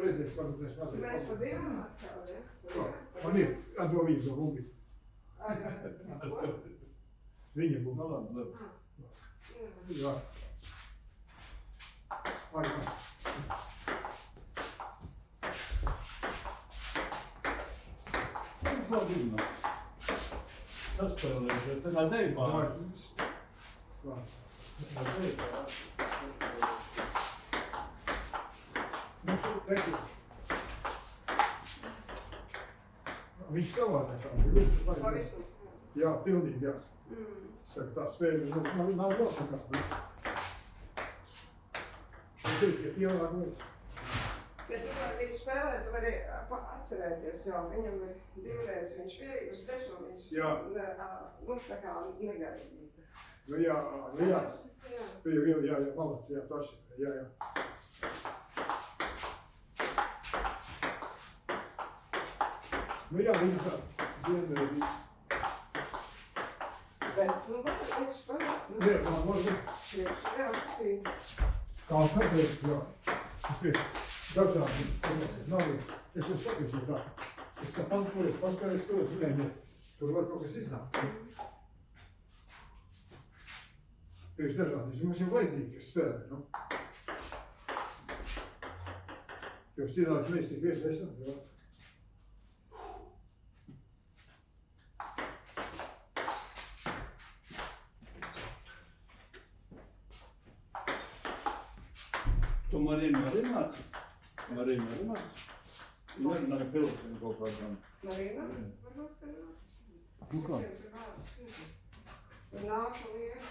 reizēs varbūt mēs mazliet. Mēs pa divām atkal, ja? Man ir atdovīgs bumbi. Viņa bumbi. Nu, labi. Jā. Aigā. Mums labi ir. Saspēlējušies, tā kā deibās. Viņš savādāk. Jā, pilnīgi, jā. Saka, tā spēļa mums nav nosakās. Viņš teica, ka pielāgojas. Bet tu vari viņu spēlēt, tu vari atcerēties jau. Viņam ir divreiz, viņš vienības trešo, viņš tā kā negaidīja. Nu jā, tu jau jā, malac, jā, taši, jā. Nu jā, viņa tā, dienveidīgi. Bet, nu, viņš spēlēt. Nē, man možda. Kā tāpēc, jā. Dažādi, nav, es jau sakišu tā. Es tā paspēlēs turos, nē, tur var kaut kas iznākt. Priekš dažādi, mums jau vajadzīgi, kas spēlē, nu. Jo citādi mēs tik viesi esam, jā. Tu Marīnu arī māci? Marīnu arī māci? Viņa arī nav pilotiem kaut kādām. Marīna? Varbūt, ka nāc. Nu kā? Nāc un iet.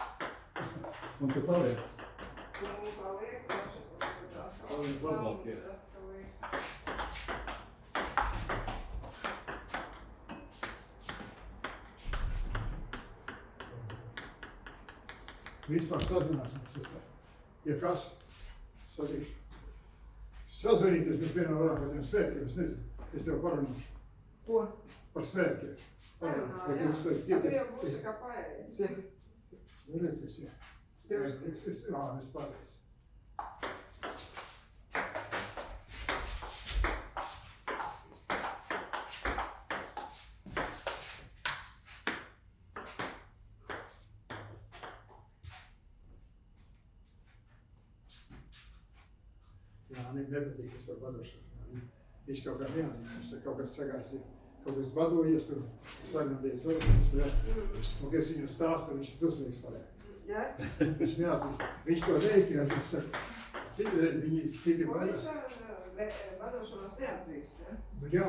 Un tu paliec. Un paliek, Viņš labāk ir. Vispār sazināsimies, es tā. Ja kas, sadīšu. Sazvanīties mēs vienā varā par tiem svētkiem, es nezinu. Es tev parunāšu. Ko? Par svētkiem. Parunāšu, vai jūs Tu jau būsi kā paēdis. Nu redzēs, jā. Es pareizi. Jā, nepatīk, es par badošanu. Viņš kaut kā neatzīst, kaut kas sagājis, kaut kas badojies tur, sagnādījies organis, un kad es viņam stāstu, viņš ir dusmīgs paliek. Jā? Viņš neatzīst. Viņš to neikties, viņš saka, citi baidās. Viņš badošanos neatzīst, ja? Nu jā,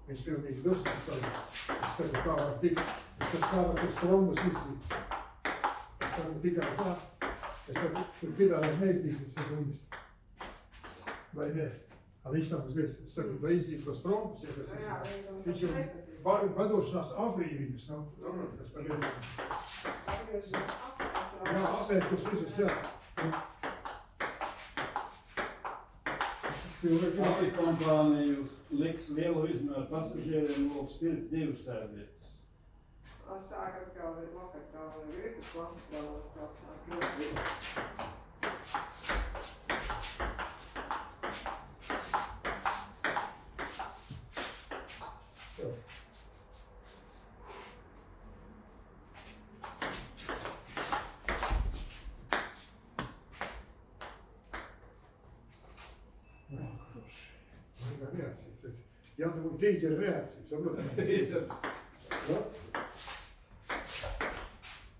viņš pilnīgi dusmīgs paliek. Es saku, kā var tikt, es saku, kā var tos trombus izcīt. Es saku, tikai tā. Es saku, tur citādi neizdzīs, es saku, viņas. Vai ne? Viņš tam uzliek, es saku, vai izdzīt tos trombus, ja tas viņš jau badošanās aprīvības, nav, kas par vienu. Jā, apēkus visus, jā. Aviokompānija liks lielu izmēru pasažieriem lūk pirkt 2 sēdvietas. Sāk atkal ir lokatrāli, gripas lokatrāli atkal sāk rūpīt. Jā, tu būtu tīģeri reakcija, saproti?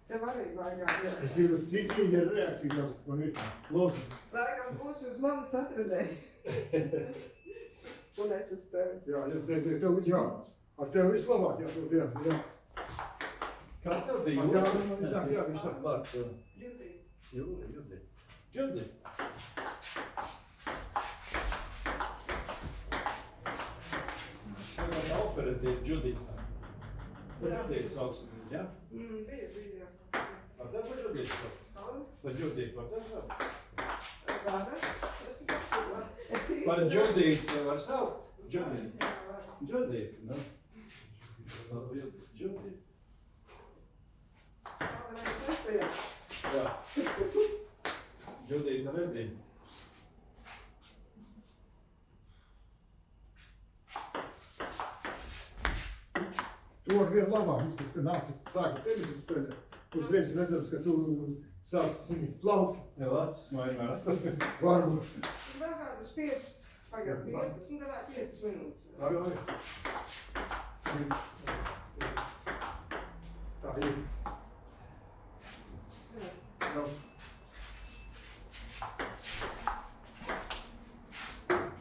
Tev arī vajag reakcija. Es gribu tīģeri reakcija, kas man ir lūdzu. Laikam būs uz manis atradēji. Un es uz tevi. Jā, tev, jā. Ar tev vislabāk, jā, tu, jā. Kā tev bija? Jā, viņš tā. Judī. Judī. Operatīvi Judita. Judita sauks viņu, jā? Bija. Par tev par Judita sauks? Par Judita par tev sauks? Par Judita var saukt? Judita. Judita, nu. Judita. Jā. Judita redī. Tu ar vienu labāk iztiks, ka nāc, sāki tenisu spēlēt. Uzreiz redzams, ka tu sāc plaukt. Jā, vārds, mainās. Varbūt. Vēl kādas 5, pagad 5, un vēl 5 minūtes. Tā ir. Jā.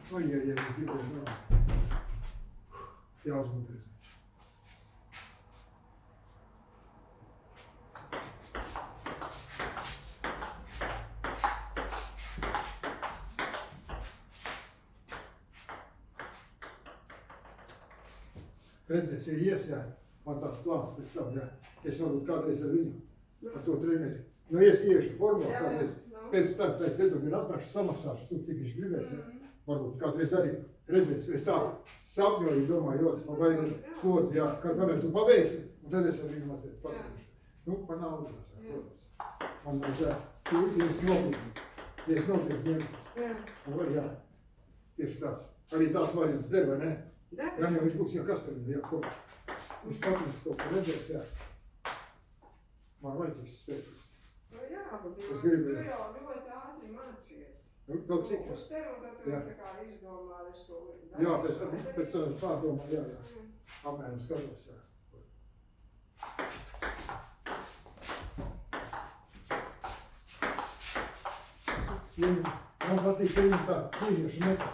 Oi, es gribēju, jāuzmundrē. Redzēs, ja ies, jā, man tāds plāns pēc tam, jā, es varbūt kādreiz ar viņu, ar to treneri. Nu, iešu formā kādreiz, pēc tam, pēc ceturtdienu atnākšu, samaksāšu, tu, cik viņš gribēs, jā. Varbūt kādreiz arī redzēs, es tā sapņoju, domāju, man vajag slodzi, jā, kamēr tu pabeigsi, un tad es ar viņu mazliet padarīšu. Nu, par naudu, protams. Man vajag, tu esi nopietni ņemts. Un var, jā, tieši tāds. Arī tāds variants der, vai ne? Gan jau viņš būs jau kas tad, jā, ko. Viņš patīs to, ko redzēs, jā. Man vajadzīgs spēcīgs. Nu jā, bet Es gribu, tu jau ļoti ātri mācies. Nu, kaut cik. Uzcer un tad tu tā kā izdomā, es to darīšu. Jā, pēc tam pārdomā, jā. Apmēram skatos, jā. Man patīk, ka viņi tā cīnieši metā.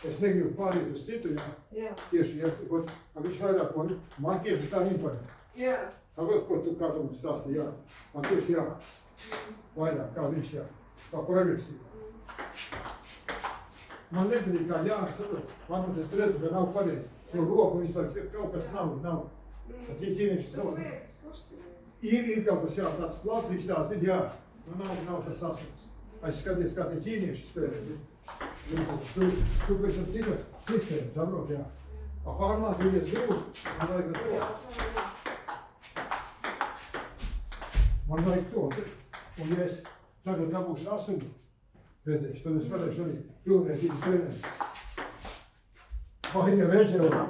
Es negribu pāriet uz citu, jā. Jā. Tieši, ja viņš vairāk man tieši tā imponē. Jā. Tagad, ko tu kā tu mums stāsti, jā. Man tieši jā. Vairāk kā viņš, jā. Tā progresīva. Man nepatīk kā Jānis saprot. Man pat es redzu, ka nav pareizi. Jo roku viņš laiks kaut kas nav. Tad viņi ķīnieši savu. Tas liekas kustinīgi. Ir kaut kas jā, tāds plats, viņš tā zina, jā. Nu nav tas asums. Es skaties, kā tie ķīnieši spēlē. Tu pēc tam cita sistēma, saprot, jā. Pārmācīties grūti, man vajag to. Man vajag to. Un ja es tagad dabūšu asumu, redzēšu, tad es varēšu arī pilnvērtīgi trenēt. Viņa Vežela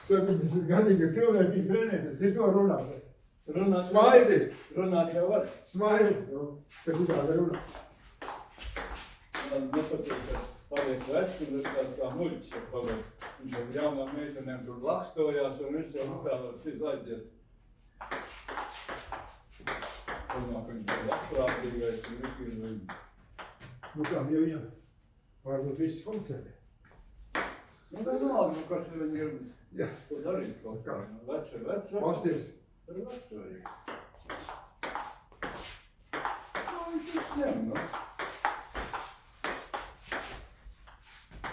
70 gadīgi pilnvērtīgi trenēties, ir to runāt. Smaidi! Runāt jau var. Smaidi! Ka tu tāda runā. Man nepatīk, ka paliek vecs, un es kā muļķis jau paliek. Viņš ar jaunām meitenēm tur lakstojās, un viņš jau tālāk aiziet. Domā, ka viņš ir labprātīgais, un viss ir viņu. Nu kā, ja viņam varbūt viss funkcionē. Nu, tā nav, nu, kas viņi ir, Jā. ko darīt kaut kā. Vecs ir vecs. Pasties. Ir vecs arī. Kā viņš ņem, nu?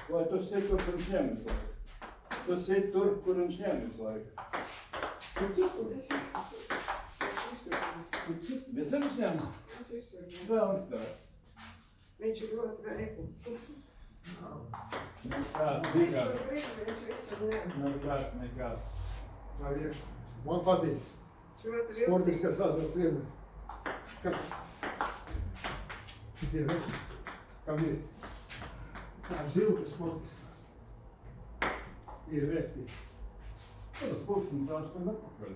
Vai tu sit tur, kur viņš ņem visu laiku? Tu sit tur, kur viņš ņem visu laiku? Tu citur? Visur viņš ņem? Vēlams tāds. Viņš ir ļoti veikls. Nekāds, nekāds. Nekāds, nekāds. Nav iekšā. Man patīk. Sportiskās azars ir. Kas? Šitie veči. Kam ir? Tā žilta sportiskā. Ir vērtīgi. Tas būs un tās tur nepakaļ.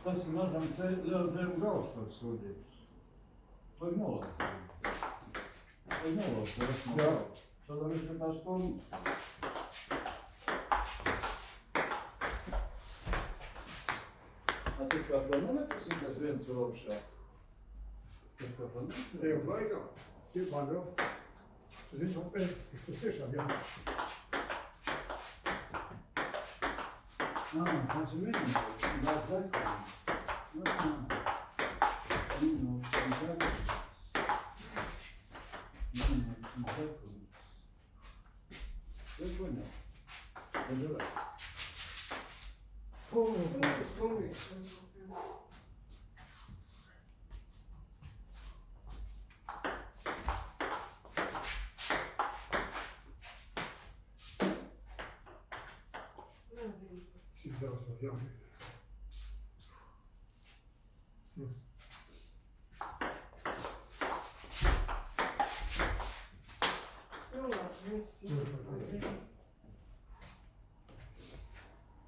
Tas ir mazam zem gals var sūdības. Vai nolaukt? Vai nolaukt? Jā. Tad var izskatās stundas. Tas kā tā nenepasim, kas viens ir augšā. Tas kā tā nepasim. Ejam laikā. Ir man vēl. Tas viņš apēr. Tas tiešām jāmāk. Tas ir viņam. Daudz laikā. Cik daudz vēl jāmēģina. Paldies.